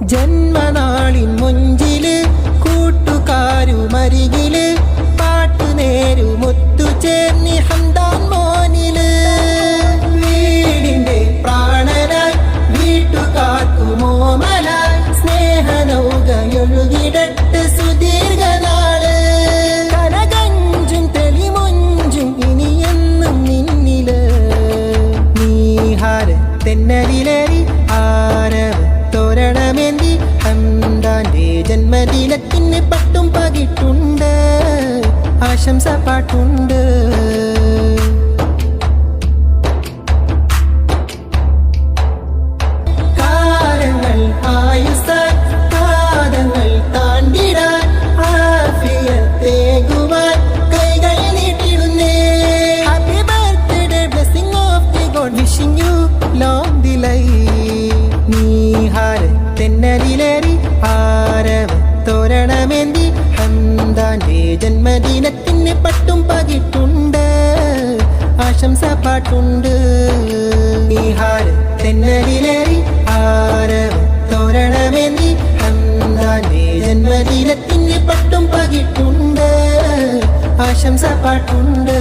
ജന്മനാളിൻ മുഞ്ചില് കൂട്ടുകാരുമരികില് പാട്ടുനേരും ഒത്തുചേർന്നി Hamdan മോനില് വീടിന്റെ പ്രാണനായി വീട്ടുകാർക്കുമോമലായി സ്നേഹനൗകയൊഴുകിടട്ട് സുദീർഘനാള് കനകഞ്ചും തെളിമൊഞ്ചും ഇനിയെന്നും നിന്നില് നീഹാര തെന്നലിലേറി ആരവ തോരണമേന്തി ഹംദാന്റെ ജന്മദിനത്തിന് പട്ടും പകിട്ടുണ്ട് ആശംസ പാട്ടുണ്ട് കാലങ്ങൾ ആയുസ്സാൻ കാലങ്ങൾ താണ്ടിടാൻ ആഫിയത്തേകുവാൻ കൈകൾ നീട്ടിടുന്നേ happy birthday blessing of the God wishing you long the life നീഹാര തെന്നലിലേറി ആരവ തോരണമേന്തി ഹംദാന്റെ ജന്മദിനത്തിന് പട്ടും പകിട്ടുണ്ട് ആശംസ പാട്ടുണ്ട് നീഹാര തെന്നലിലേറി ആരവ തോരണമേന്തി ഹംദാന്റെ ജന്മദിനത്തിന് പട്ടും പകിട്ടുണ്ട് ആശംസ പാട്ടുണ്ട്